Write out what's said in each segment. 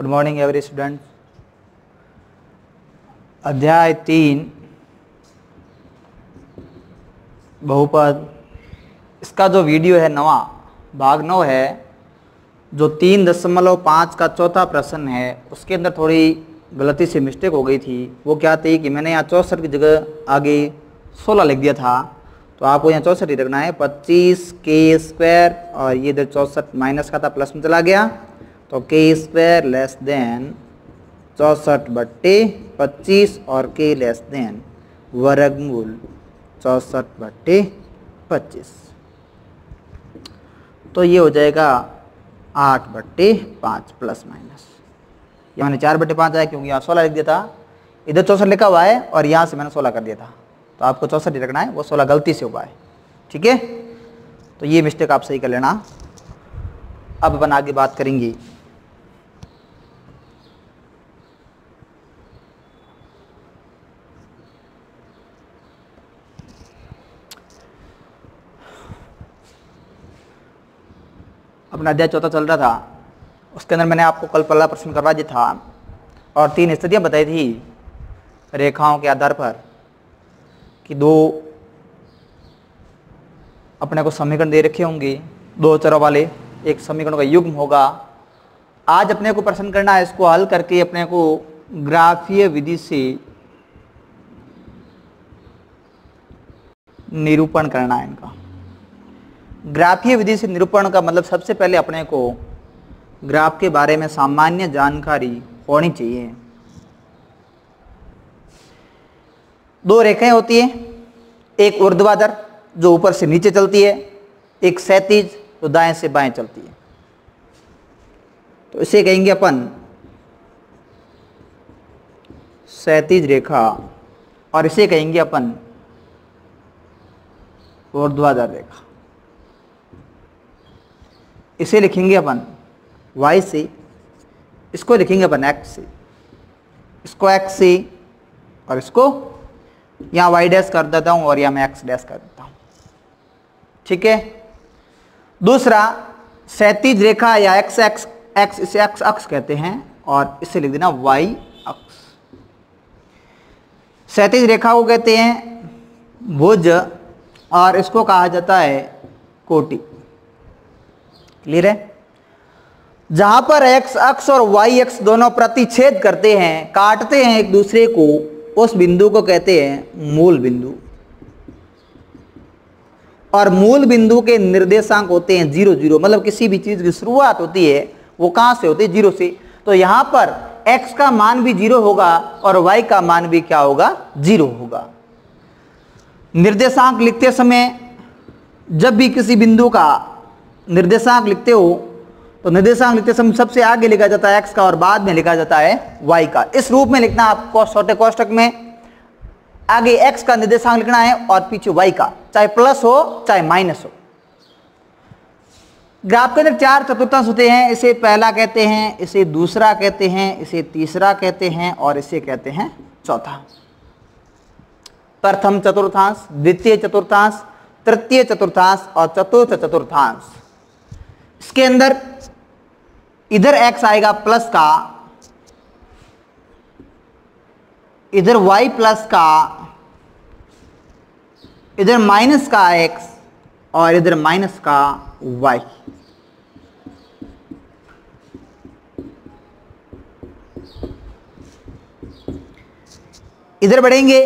Good morning every student. अध्याय 3 बहुपद, इसका जो वीडियो है नवा भाग 9 है, जो 3.5 का चौथा प्रश्न है, उसके अंदर थोड़ी गलती से मिस्टेक हो गई थी। वो क्या थी कि मैंने यहाँ 64 की जगह आगे 16 लिख दिया था, तो आपको यहाँ 64 ही रखना है। 25k² और ये इधर 64 माइनस का था, प्लस में चला गया, तो k² लेस देन 64/25 और k लेस देन वर्गमूल 64/25, तो ये हो जाएगा 8/5 प्लस माइनस। यहाँ मैंने 4/5 आया क्योंकि यहाँ 16 लिख दिया था, इधर 64 लिखा हुआ है और यहाँ से मैंने 16 कर दिया था, तो आपको 64 ही रखना है, वो 16 गलती से हुआ है। ठीक है, तो ये मिस्टेक आप सही कर लेना। अब अपन आगे बात करेंगे। अपना अध्याय चौथा चल रहा था, उसके अंदर मैंने आपको कल पहला प्रश्न करवा दिया था और 3 स्थितियां बताई थी रेखाओं के आधार पर कि 2 अपने को समीकरण दे रखे होंगे, 2 चरों वाले, एक समीकरण का युग्म होगा। आज अपने को प्रश्न करना है, इसको हल करके अपने को ग्राफीय विधि से निरूपण करना है इनका। ग्राफीय विधि से निरूपण का मतलब सबसे पहले अपने को ग्राफ के बारे में सामान्य जानकारी होनी चाहिए। 2 रेखाएं होती हैं, एक ऊर्ध्वाधर जो ऊपर से नीचे चलती है, एक क्षैतिज जो दाएं से बाएं चलती है। तो इसे कहेंगे अपन क्षैतिज रेखा और इसे कहेंगे अपन ऊर्ध्वाधर रेखा। इसे लिखेंगे अपन y से, इसको लिखेंगे अपन x से, इसको x से और इसको यहाँ y डैश कर देता हूँ और यहाँ मैं x डैश कर देता हूँ। ठीक है। दूसरा क्षैतिज रेखा या x इसे x अक्ष कहते हैं और इसे लिख देना y अक्ष। क्षैतिज रेखा को कहते हैं भुज और इसको कहा जाता है कोटि। क्लियर है। जहां पर x अक्ष और y अक्ष दोनों प्रतिच्छेद करते हैं, काटते हैं एक दूसरे को, उस बिंदु को कहते हैं मूल बिंदु। और मूल बिंदु के निर्देशांक होते हैं 0 0, मतलब किसी भी चीज की शुरुआत होती है वो कहां से होती है, 0 से। तो यहां पर x का मान भी 0 होगा और y का मान भी क्या होगा, 0 होगा। निर्देशांक लिखते समय जब भी किसी बिंदु का निर्देशांक लिखते हो तो निर्देशांक लिखते समय सबसे आगे लिखा जाता है x का और बाद में लिखा जाता है y का। इस रूप में लिखना आपको, छोटे कोष्ठक में आगे x का निर्देशांक लिखना है और पीछे y का, चाहे प्लस हो चाहे माइनस हो। ग्राफ के अंदर 4 चतुर्थांश होते हैं, इसे पहला कहते हैं, इसे दूसरा कहते हैं, इसे तीसरा कहते हैं और इसे कहते हैं चौथा। प्रथम चतुर्थांश, द्वितीय चतुर्थांश, तृतीय चतुर्थांश और चतुर्थ चतुर्थांश। इसके अंदर इधर x आएगा प्लस का, इधर y प्लस का, इधर माइनस का x और इधर माइनस का y। इधर बढ़ेंगे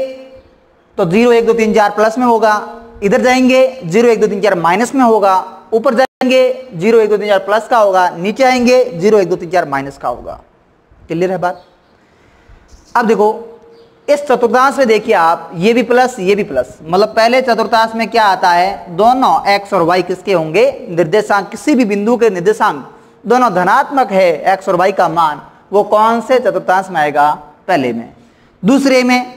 तो 0 1 2 3 4 प्लस में होगा, इधर जाएंगे 0 1 2 3 4 माइनस में होगा, ऊपर जाएंगे 0 1 2 3 4 प्लस का होगा, नीचे आएंगे 0 1 2 3 4 माइनस का होगा। क्लियर है बात। अब देखो इस चतुर्थांश में देखिए आप, ये भी प्लस ये भी प्लस, मतलब पहले चतुर्थांश में क्या आता है, दोनों x और y किसके होंगे, निर्देशांक, किसी भी बिंदु के निर्देशांक दोनों धनात्मक है x और y का मान, वो कौन से चतुर्थांश में आएगा, पहले में। दूसरे में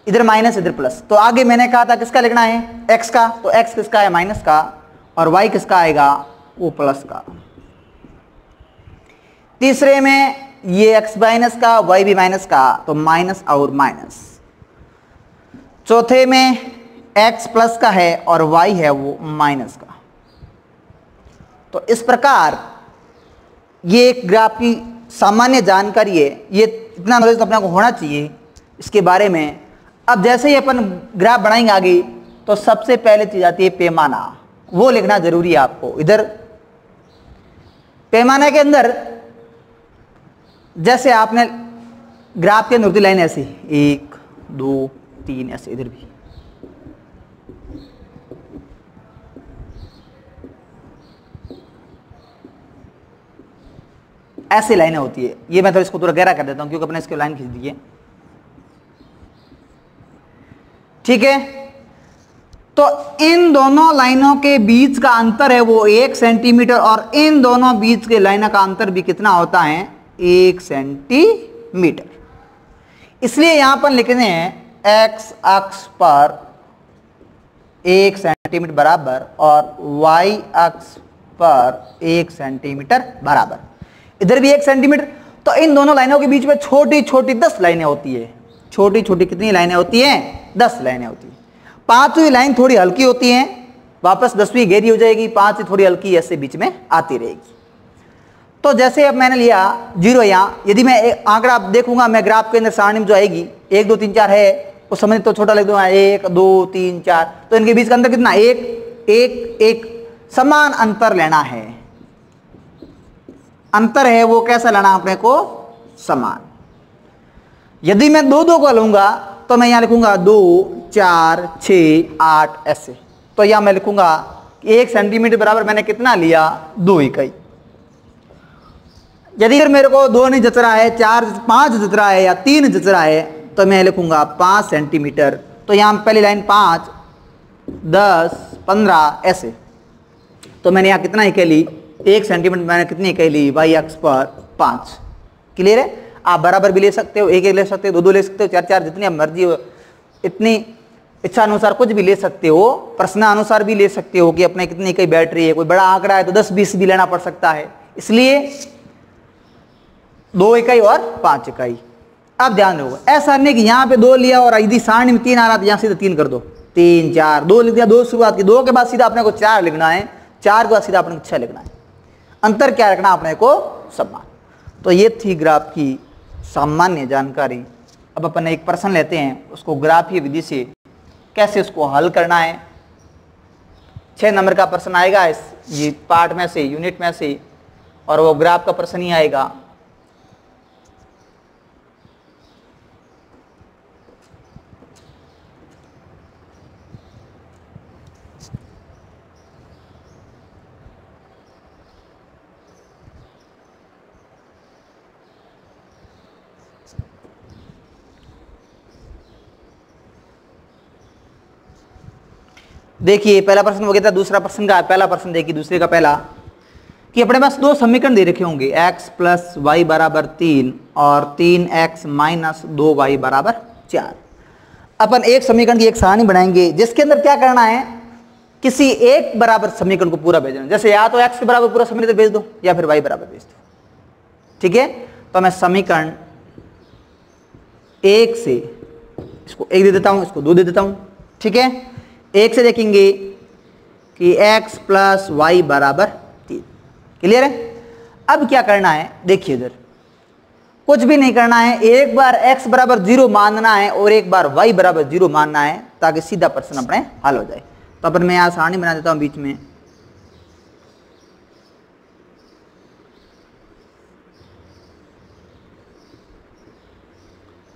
इधर माइनस इधर प्लस, तो आगे मैंने कहा था किसका लिखना है, x का, तो x किसका है, माइनस का, और y किसका आएगा, वो प्लस का। तीसरे में ये x माइनस का, y भी माइनस का, तो माइनस और माइनस। चौथे में x प्लस का है और y है वो माइनस का। तो इस प्रकार ये एक ग्राफ की सामान्य जानकारी है, ये इतना नॉलेज तो अपने को होना चाहिए इसके बारे में। अब जैसे ही अपन ग्राफ बनाएंगे आगे, तो सबसे पहले चीज आती है पैमाना, वो लिखना जरूरी है आपको। इधर पैमाने के अंदर जैसे आपने ग्राफ के अंदर होती लाइन ऐसी 1 2 3 ऐसे, इधर भी ऐसी लाइनें होती है। ये मैं तो इसको थोड़ा गहरा कर देता हूं क्योंकि अपने इसके लाइन खींच दी है, ठीक है। तो इन दोनों लाइनों के बीच का अंतर है वो 1 सेंटीमीटर, और इन दोनों बीच के लाइनों का अंतर भी कितना होता है 1 सेंटीमीटर। इसलिए यहां पर लिखने हैं एक्स अक्ष पर 1 सेंटीमीटर बराबर और वाई अक्ष पर 1 सेंटीमीटर बराबर, इधर भी 1 सेंटीमीटर। तो इन दोनों लाइनों के बीच में छोटी छोटी 10 लाइनें होती है। छोटी छोटी कितनी लाइनें होती हैं 10 लाइनें होती हैं। 5वीं लाइन थोड़ी हल्की होती है, वापस 10वीं गहरी हो जाएगी, 5वीं थोड़ी हल्की ऐसे बीच में आती रहेगी। तो जैसे अब मैंने लिया 0 यहाँ, यदि मैं आंकड़ा देखूंगा मैं ग्राफ के अंदर सारणी में जो आएगी 1 2 3 4 है, उस समय तो छोटा लिख दूंगा 1 2 3 4, तो इनके बीच का अंतर कितना 1 1 1, समान अंतर लेना है। अंतर है वो कैसा लेना अपने को समान। यदि मैं 2 2 को लूंगा तो मैं यहां लिखूंगा 2 4 6 8 ऐसे, तो यहां मैं लिखूंगा 1 सेंटीमीटर बराबर मैंने कितना लिया 2 इकाई। यदि मेरे को 2 नहीं जच रहा है, 4 5 जच रहा है या 3 जच रहा है, तो मैं लिखूंगा 5 सेंटीमीटर। तो यहां पहली लाइन 5 10 15 ऐसे, तो मैंने यहां कितना इकाई ली 1 सेंटीमीटर, मैंने कितनी इकाई ली वाई अक्ष पर 5। क्लियर है। आप बराबर भी ले सकते हो, 1 1 ले सकते हो, 2 2 ले सकते हो, 4 4, जितनी आप मर्जी हो, इतनी इच्छा अनुसार कुछ भी ले सकते हो। प्रश्न अनुसार भी ले सकते हो कि अपने कितनी इकाई बैटरी है, कोई बड़ा आंकड़ा है तो 10 20 भी लेना पड़ सकता है, इसलिए 2 इकाई और 5 इकाई। अब ध्यान रखो, ऐसा नहीं कि यहाँ पे 2 लिया और यदि सारणी में 3 आ रहा तो यहाँ सीधा 3 कर दो, 3 4 2 लिख दिया, 2 शुरुआत की, 2 के बाद सीधा अपने को 4 लिखना है, 4 के बाद सीधा अपने को 6 लिखना है। अंतर क्या रखना अपने को समान। तो ये थी ग्राफ की सामान्य जानकारी। अब अपन एक प्रश्न लेते हैं, उसको ग्राफीय विधि से कैसे उसको हल करना है। 6 नंबर का प्रश्न आएगा इस ये पार्ट में से, यूनिट में से, और वो ग्राफ का प्रश्न ही आएगा। देखिए पहला प्रश्न हो गया था, दूसरा प्रश्न का पहला प्रश्न देखिए, दूसरे का पहला कि अपने पास 2 समीकरण दे रखे होंगे x प्लस वाई बराबर 3 और 3x माइनस 2y बराबर 4। अपन एक समीकरण की एक सारणी बनाएंगे जिसके अंदर क्या करना है, किसी एक बराबर समीकरण को पूरा भेजना। जैसे या तो x के बराबर पूरा समीकरण भेज दो या फिर y बराबर भेज दो, ठीक है। तो मैं समीकरण 1 से इसको 1 दे देता हूं, इसको 2 दे देता हूं, ठीक है। 1 से देखेंगे कि x प्लस वाई बराबर 3। क्लियर है। अब क्या करना है, देखिए इधर कुछ भी नहीं करना है, एक बार x बराबर 0 मानना है और एक बार y बराबर 0 मानना है, ताकि सीधा प्रश्न अपने हल हो जाए। तो अपन मैं यहां सारणी बना देता हूं बीच में,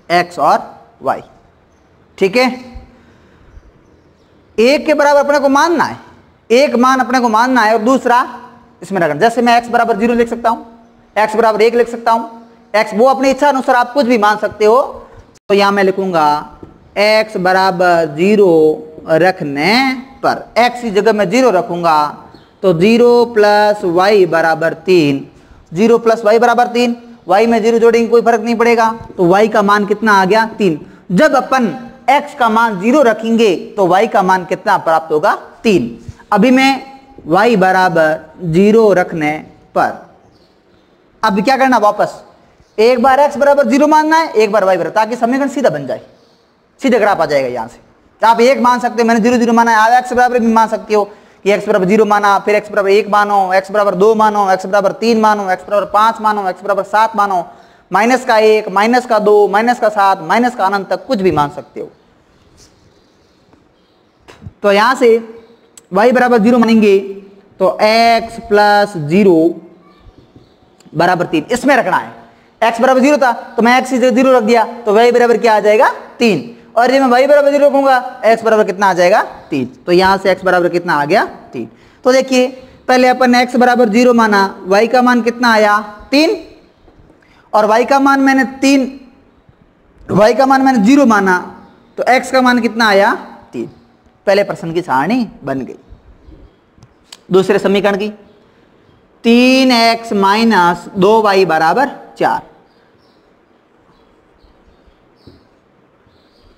x और y, ठीक है। एक के बराबर अपने को मानना है, एक मान अपने को मानना है और दूसरा इसमें रखना। जैसे मैं x बराबर 0 लिख सकता हूं, x बराबर 1 लिख सकता हूं, x वो अपनी इच्छा अनुसार आप कुछ भी मान सकते हो। तो यहां मैं लिखूंगा x बराबर 0 रखने पर, x की जगह मैं 0 रखूंगा तो 0 प्लस वाई बराबर 3, 0 प्लस वाई बराबर 3, y में 0 जोड़ेंगे कोई फर्क नहीं पड़ेगा, तो y का मान कितना आ गया 3। जब अपन x का मान 0 रखेंगे तो y का मान कितना प्राप्त होगा 3। अभी मैं y बराबर 0 रखने पर अब क्या करना, वापस एक बार x बराबर 0 मानना है, एक बार y बराबर, ताकि समीकरण सीधा बन जाए, सीधा ग्राफ आ जाएगा। यहां से आप 1 मान सकते हो, मैंने 0 0 माना है, आप x बराबर भी मान सकते हो, कि x बराबर 0 माना, फिर x बराबर 1 मानो, x बराबर 2 मानो, x बराबर 3 मानो, x बराबर 5 मानो, x बराबर 7 मानो, माइनस का 1, माइनस का 2, माइनस का 7, माइनस का अनंत तक कुछ भी मान सकते हो। तो यहां से y बराबर 0 मानेंगे तो x प्लस 0 बराबर 3 इसमें रखना है। x बराबर 0 था तो मैं x की जगह 0 रख दिया तो y बराबर क्या आ जाएगा 3, और जब मैं y बराबर 0 रखूंगा x बराबर कितना आ जाएगा 3, तो यहां से x बराबर कितना आ गया 3। तो देखिए पहले अपन ने x बराबर 0 माना, y का मान कितना आया 3, और y का मान मैंने 0 माना तो x का मान कितना आया 3। पहले प्रश्न की सारणी बन गई। दूसरे समीकरण की 3x माइनस 2y बराबर 4,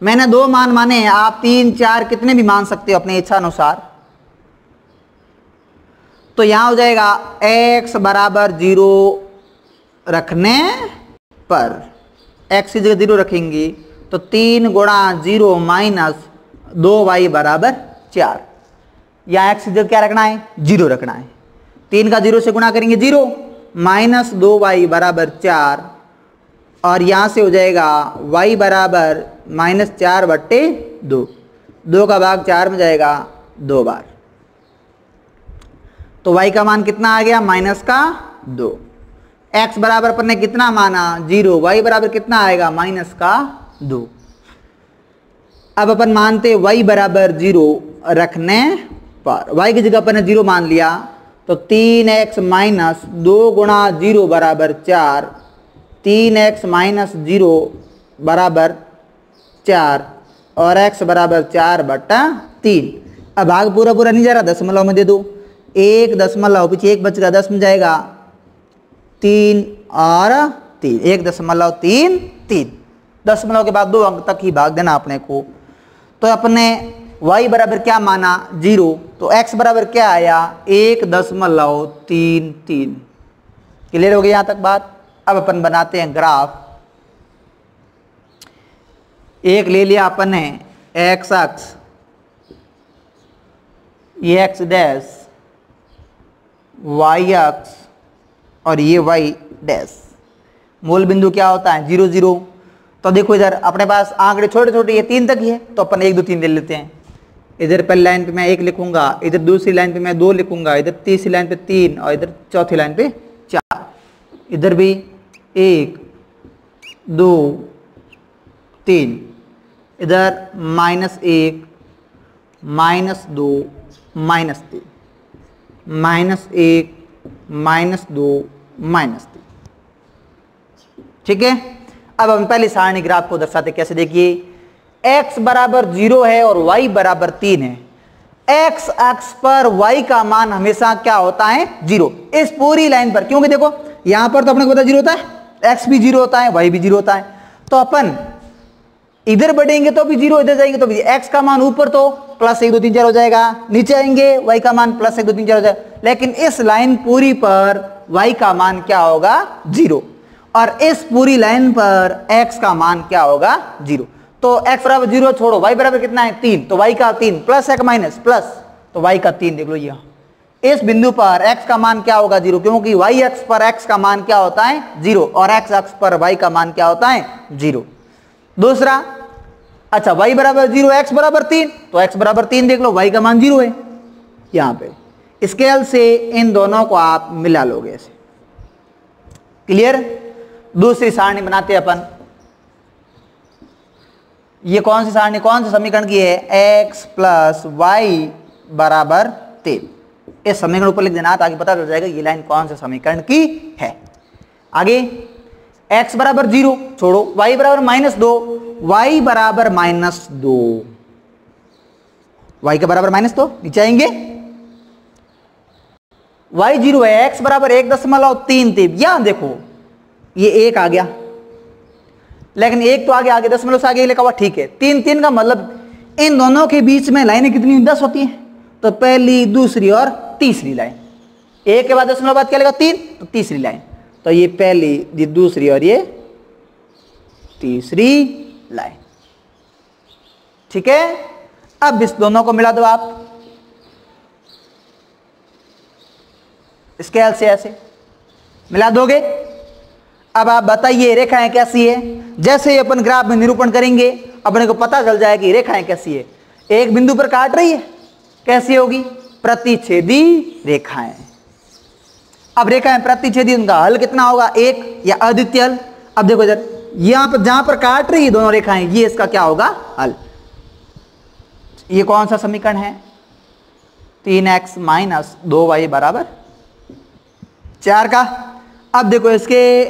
मैंने 2 मान माने हैं, आप 3 4 कितने भी मान सकते हो अपनी इच्छा अनुसार। तो यहां हो जाएगा x बराबर 0 रखने पर x की जगह 0 रखेंगे तो 3 गुणा 0 माइनस 2y बराबर 4। यहां x की जगह क्या रखना है 0 रखना है, 3 का 0 से गुणा करेंगे 0 माइनस 2y बराबर 4, और यहां से हो जाएगा y बराबर माइनस 4/2, 2 का भाग 4 में जाएगा 2 बार, तो y का मान कितना आ गया माइनस का 2। x बराबर अपन ने कितना माना 0, y बराबर कितना आएगा माइनस का 2। अब अपन मानते y बराबर 0 रखने पर, y की जगह अपन ने 0 मान लिया तो 3x माइनस 2 गुणा 0 बराबर 4, 3x माइनस 0 बराबर 4 और x बराबर 4/3। अब भाग पूरा पूरा नहीं जा रहा, दशमलव में दे दो, 1 दशमलव पीछे 1 बच गया 10 में जाएगा 3 और 3, 1.33, दशमलव के बाद 2 अंक तक ही भाग देना अपने को। तो अपने y बराबर क्या माना 0, तो x बराबर क्या आया 1.33। क्लियर हो गई यहां तक बात। अब अपन बनाते हैं ग्राफ। एक ले लिया अपन ने x अक्ष, ये x डैश, y अक्ष और ये y डैश। मूल बिंदु क्या होता है 0 0। तो देखो इधर अपने पास आंकड़े छोटे छोटे, ये 3 तक ही है तो अपन 1 2 3 ले लेते हैं। इधर पहली लाइन पे मैं 1 लिखूंगा, इधर दूसरी लाइन पे मैं 2 लिखूंगा, इधर तीसरी लाइन पे 3 और इधर चौथी लाइन पे 4। इधर भी 1 2 3, इधर -1 -2 -3, -1 -2 -3। ठीक है। अब हम पहले सारणी ग्राफ को दर्शाते कैसे, देखिए x बराबर 0 है और y बराबर 3 है। x अक्ष पर y का मान हमेशा क्या होता है 0 इस पूरी लाइन पर, क्योंकि देखो यहां पर तो अपने को पता 0 होता है, x भी 0 होता है, y भी 0 होता है। तो अपन इधर बढ़ेंगे तो भी 0, इधर जाएंगे तो भी, x का मान ऊपर तो +1 2 3 4 हो जाएगा, नीचे आएंगे y का मान +1 2 3 4 हो जाएगा, लेकिन इस लाइन पूरी पर y का मान क्या होगा 0, और इस पूरी लाइन पर x का मान क्या होगा 0। तो x बराबर 0 छोड़ो, y बराबर कितना है 3, तो y का 3 प्लस है माइनस प्लस, तो y का 3 देख लो यहाँ इस बिंदु पर x का मान क्या होगा 0, क्योंकि y अक्ष पर x का मान क्या होता है 0 और x अक्ष पर y का मान क्या होता है 0। दूसरा, अच्छा y बराबर 0 x बराबर 3, तो x बराबर 3 देख लो, y का मान 0 है यहाँ पे। स्केल से इन दोनों को आप मिला लोगे ऐसे। क्लियर। दूसरी सारणी बनाते हैं अपन। ये कौन सी सारणी, कौन से समीकरण की है, x प्लस वाई बराबर 3। इस समीकरण ऊपर लिख देना ताकि पता चल जाएगा ये लाइन कौन से समीकरण की है। आगे x बराबर 0 छोड़ो, y बराबर -2, y बराबर -2, y के बराबर -2, नीचे आएंगे y 0 है, x बराबर 1.33। यहां देखो ये 1 आ गया, लेकिन 1 तो आगे दशमलव से आगे लिखा हुआ, ठीक है। 3 3 का मतलब इन दोनों के बीच में लाइनें कितनी 10 होती हैं, तो पहली दूसरी और तीसरी लाइन, 1 के बाद दशमलव बाद क्या लगेगा 3, तो तीसरी लाइन, तो ये पहली ये दूसरी और ये तीसरी लाइन। ठीक है। अब इस दोनों को मिला दो आप, स्केल से ऐसे मिला दोगे। अब आप बताइए रेखाएं कैसी है। जैसे ही अपन ग्राफ में निरूपण करेंगे अपने को पता चल जाएगा कि रेखाएं कैसी है। एक बिंदु पर काट रही है, कैसी होगी? प्रतिच्छेदी रेखाएं। अब रेखाएं प्रतिच्छेदी, उनका हल कितना होगा? एक या अद्वितीय हल। अब देखो इधर यहां पर जहां पर काट रही है दोनों रेखाएं, ये इसका क्या होगा? हल। ये कौन सा समीकरण है? 3x माइनस 2y बराबर 4 का। अब देखो इसके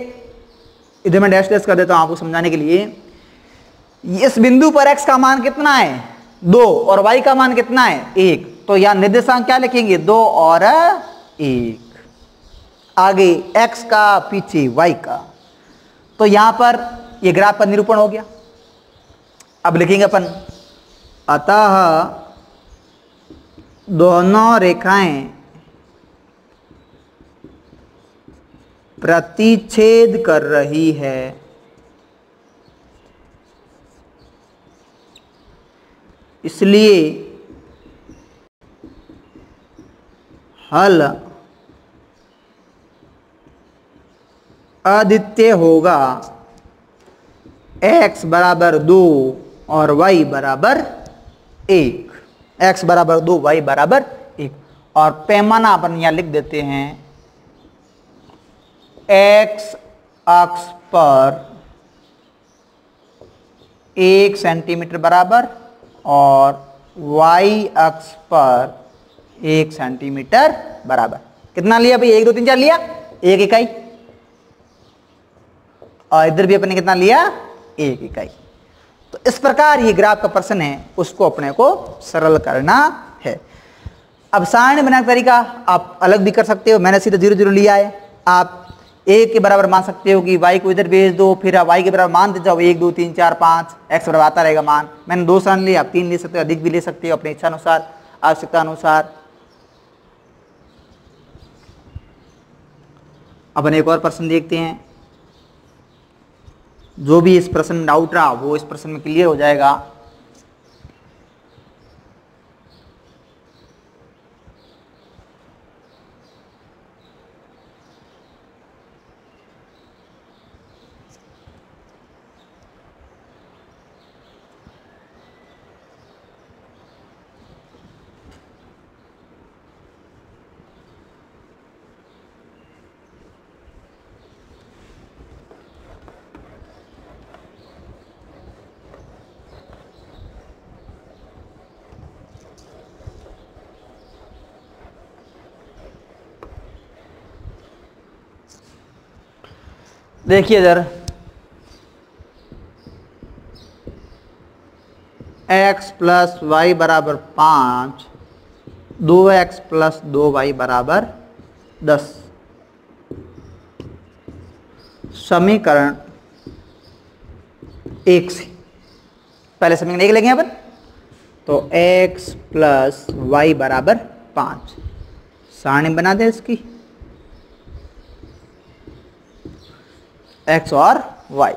इधर मैं डैश डैश कर देता हूं आपको समझाने के लिए। इस बिंदु पर x का मान कितना है? 2 और y का मान कितना है? 1। तो यहां निर्देशांक क्या लिखेंगे? 2 और 1। आगे x का, पीछे y का। तो यहां पर ये ग्राफ का निरूपण हो गया। अब लिखेंगे अपन, अतः दोनों रेखाएं प्रतिच्छेद कर रही है, इसलिए हल अद्वितीय होगा। x बराबर 2 और y बराबर 1। x बराबर 2, y बराबर 1। और पैमाना अपन यहां लिख देते हैं, x अक्ष पर 1 सेंटीमीटर बराबर और y अक्ष पर 1 सेंटीमीटर बराबर। कितना लिया भाई? 1 2 3 4 लिया, 1 इकाई। और इधर भी अपने कितना लिया? 1 इकाई। तो इस प्रकार ये ग्राफ का प्रश्न है, उसको अपने को सरल करना है। अब सारणी बनाने का तरीका आप अलग भी कर सकते हो। मैंने सीधा 0 0 लिया है। आप 1 के बराबर मान सकते हो कि y को इधर भेज दो, फिर आप y के बराबर मान दे जाओ 1 2 3 4 5, x बराबर आता रहेगा मान। मैंने 2 सारणी ली, आप 3 ले सकते हो, अधिक भी ले सकते हो अपनी इच्छा अनुसार, आवश्यकता अनुसार। अपन एक और प्रश्न देखते हैं। जो भी इस प्रश्न में डाउट रहा वो इस प्रश्न में क्लियर हो जाएगा। देखिए इधर x प्लस वाई बराबर 5, 2x प्लस 2y बराबर 10। समीकरण 1 से पहले समीकरण 1 लेंगे अपन। तो x प्लस वाई बराबर 5, सारणी बना दे इसकी, x और y।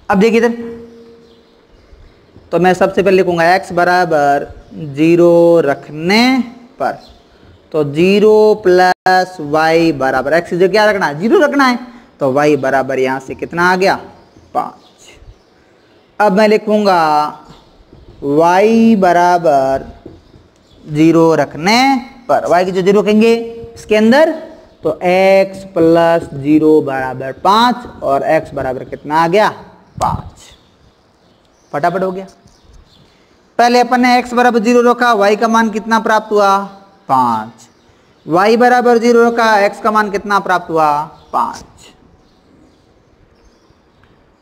अब देखिए इधर, तो मैं सबसे पहले लिखूंगा x बराबर 0 रखने पर, तो 0 प्लस y बराबर, x जो क्या रखना है? 0 रखना है। तो y बराबर यहां से कितना आ गया? 5। अब मैं लिखूंगा y बराबर 0 रखने पर, y की जो 0 रखेंगे इसके अंदर, तो x प्लस 0 बराबर 5 और x बराबर कितना आ गया? 5। फटाफट हो गया। पहले अपन ने x बराबर 0 रखा, y का मान कितना प्राप्त हुआ? 5। y बराबर 0 रखा, x का मान कितना प्राप्त हुआ? 5।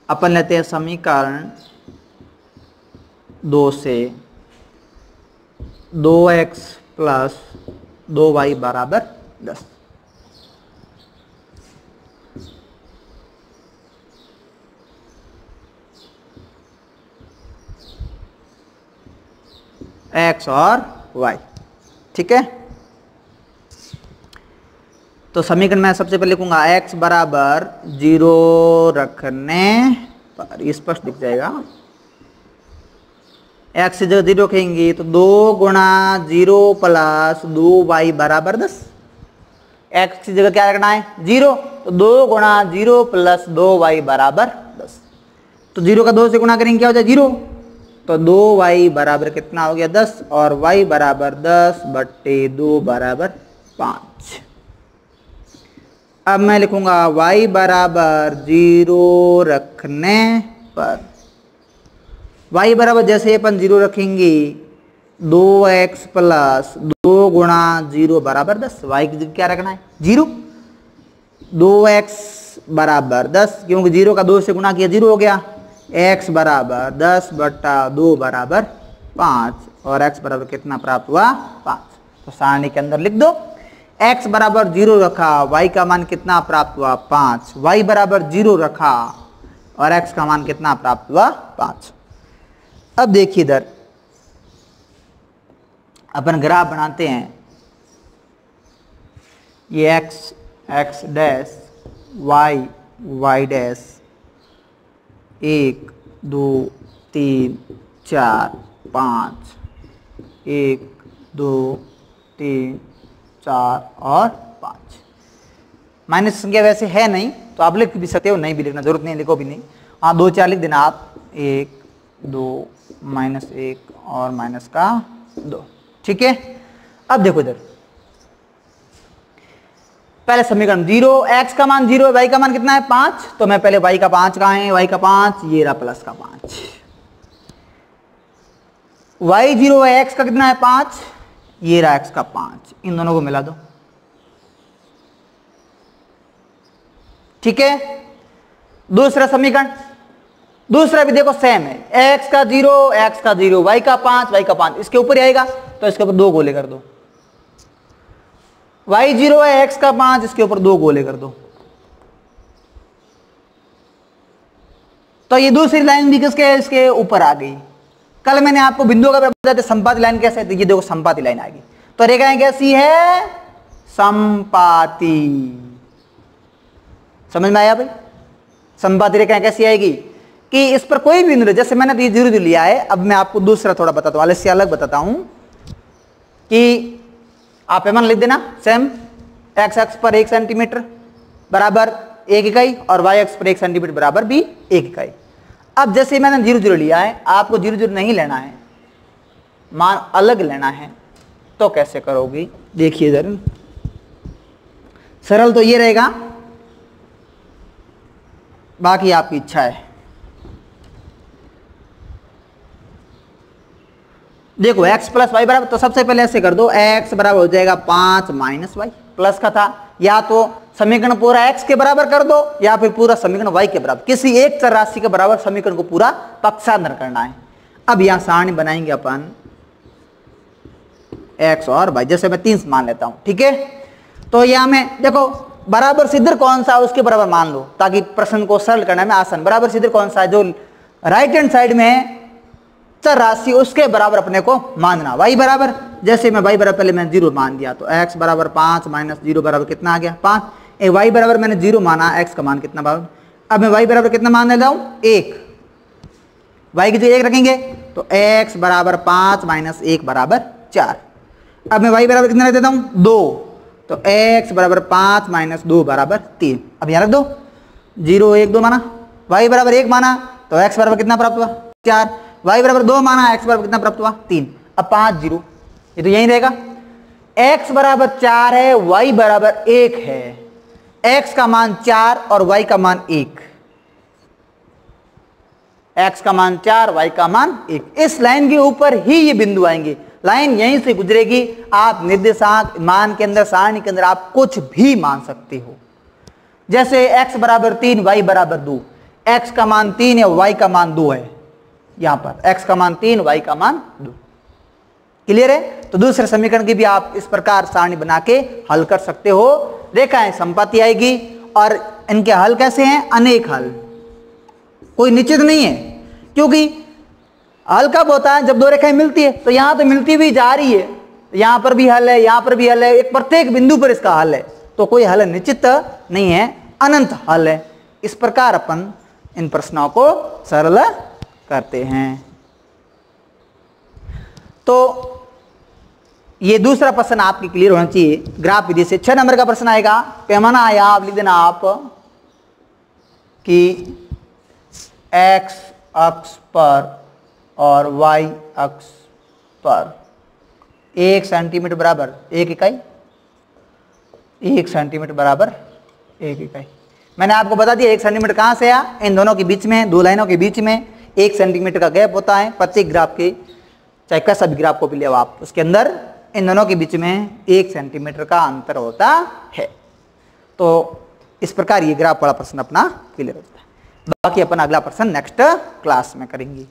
अपन लेते हैं समीकरण 2 से 2x प्लस 2y बराबर 10। x और y, ठीक है। तो समीकरण में सबसे पहले लिखूंगा x बराबर 0 रखने पर, स्पष्ट दिख जाएगा। x से जगह 0 रखेंगे तो 2 गुणा 0 प्लस 2y बराबर 10। x की जगह क्या रखना है 0, तो 2 गुणा 0 प्लस 2y बराबर 10। तो 0 का 2 से गुणा करेंगे क्या हो जाए 0, तो 2y बराबर कितना हो गया 10 और y बराबर 10 बट्टे 2 बराबर 5। अब मैं लिखूंगा y बराबर 0 रखने पर y बराबर जैसे अपन 0 रखेंगे 2x प्लस 2 गुणा 0 बराबर 10, y की जगह क्या रखना है 0, 2x बराबर 10 क्योंकि 0 का 2 से गुणा किया 0 हो गया, x बराबर 10 बट्टा 2 बराबर 5 और x बराबर कितना प्राप्त हुआ 5। तो सारणी के अंदर लिख दो x बराबर 0 रखा, y का मान कितना प्राप्त हुआ 5, y बराबर 0 रखा और x का मान कितना प्राप्त हुआ 5। अब देखिए इधर अपन ग्राफ बनाते हैं, ये x x dash y y dash 1 2 3 4 5 1 2 3 4 और 5। माइनस संख्या वैसे है नहीं तो आप लिख भी सकते हो, नहीं भी लिखना जरूरत नहीं, लिखो भी नहीं, हाँ 2 4 लिख देना आप, 1 2 -1 और माइनस का 2, ठीक है। अब देखो इधर पहले समीकरण 0, x का मान 0 है, y का मान कितना है 5, तो मैं पहले y का 5 कहाँ है, y का 5 ये रहा प्लस का 5, y 0 है, x का कितना है 5, ये रहा x का 5, इन दोनों को मिला दो, ठीक है। दूसरा समीकरण, दूसरा भी देखो सेम है, x का 0 x का 0 y का 5 y का 5, इसके ऊपर ही आएगा तो इसके ऊपर 2 गोले कर दो, y 0 है x का 5, इसके ऊपर 2 गोले कर दो। तो ये दूसरी लाइन भी किसके इसके ऊपर आ गई। कल मैंने आपको बिंदुओं का बताया था संपाती लाइन कैसे है, ये देखो संपाती लाइन आ गई। तो रेखाएं कैसी है संपाती, समझ में आया भाई। संपाती रेखाएं कैसी आएगी कि इस पर कोई भी बिंदु, जैसे मैंने ये 0 लिया है, अब मैं आपको दूसरा थोड़ा बताता हूं, इससे अलग बताता हूं कि आप एमन लिख देना सेम, x अक्ष पर 1 सेंटीमीटर बराबर 1 इकाई और y अक्ष पर 1 सेंटीमीटर बराबर भी 1 इकाई। अब जैसे मैंने 0 0 लिया है, आपको 0 0 नहीं लेना है, मान अलग लेना है, तो कैसे करोगे देखिए जरा, सरल तो ये रहेगा, बाकी आपकी इच्छा है। देखो x प्लस वाई बराबर, तो सबसे पहले ऐसे कर दो, x बराबर हो जाएगा 5 माइनस वाई, प्लस का था, या तो समीकरण पूरा x के बराबर कर दो या फिर पूरा समीकरण y के बराबर, किसी एक चर राशि के बराबर समीकरण को पूरा पक्षांतर करना है। अब यहां सारणी बनाएंगे अपन x और y, जैसे मैं 3 मान लेता हूं, ठीक है। तो यहां में देखो बराबर सिद्धर कौन सा है उसके बराबर मान लो, ताकि प्रश्न को सरल करने में आसान। बराबर सिद्धर कौन सा है, जो राइट हैंड साइड में है चर राशि उसके बराबर अपने को मानना। y बराबर, जैसे मैं y बराबर पहले मैंने 0 मान दिया, तो x बराबर 5 माइनस 0 बराबर कितना आ गया 5, y बराबर मैंने 0 माना, x का मान कितना बराबर, अब मैं y बराबर कितना मान लेता हूं 1, y की जगह 1 रखेंगे तो x बराबर 5 माइनस 1 बराबर 4। अब मैं y बराबर कितना रख देता हूं 2, तो x बराबर 5 माइनस 2 बराबर 3। अब यहाँ रख दो 0 1 2 माना, y बराबर 1 माना तो x बराबर कितना प्राप्त हुआ 4, y बराबर 2 माना, x बराबर कितना प्राप्त हुआ 3। अब 5 0, ये तो यही रहेगा, x बराबर 4 है, y बराबर 1 है, x का मान 4 और y का मान 1, x का मान 4 y का मान 1। इस लाइन के ऊपर ही ये बिंदु आएंगे, लाइन यहीं से गुजरेगी। आप निर्देशांक मान के अंदर सारणी के अंदर आप कुछ भी मान सकते हो, जैसे x बराबर 3 y बराबर 2, x का मान 3 है y का मान 2 है, यहां पर x का मान 3 y का मान 2। क्लियर है। तो दूसरे समीकरण की भी आप इस प्रकार सारणी बना के हल कर सकते हो। रेखाएं संपाती आएगी और इनके हल कैसे हैं, अनेक हल, कोई निश्चित नहीं है, क्योंकि हल कब होता है जब दो रेखाएं मिलती है। तो यहां तो मिलती भी जा रही है, यहां पर भी हल है, यहां पर भी हल है, एक प्रत्येक बिंदु पर इसका हल है, तो कोई हल निश्चित नहीं है, अनंत हल है। इस प्रकार अपन इन प्रश्नों को सरल करते हैं। तो ये दूसरा प्रश्न आपकी क्लियर होना चाहिए ग्राफ विधि से। 6 नंबर का प्रश्न आएगा, पैमाना आया, आप लिख देना आप कि x अक्ष पर और y अक्ष पर 1 सेंटीमीटर बराबर 1 इकाई, 1 सेंटीमीटर बराबर 1 इकाई। मैंने आपको बता दिया 1 सेंटीमीटर कहाँ से आया, इन दोनों के बीच में, दो लाइनों के बीच में 1 सेंटीमीटर का गैप होता है प्रत्येक ग्राफ के, चाहे कैसा भी ग्राफ को भी ले आप, उसके अंदर इन दोनों के बीच में 1 सेंटीमीटर का अंतर होता है। तो इस प्रकार ये ग्राफ वाला प्रश्न अपना क्लियर होता है। बाकी अपन अगला प्रश्न नेक्स्ट क्लास में करेंगे।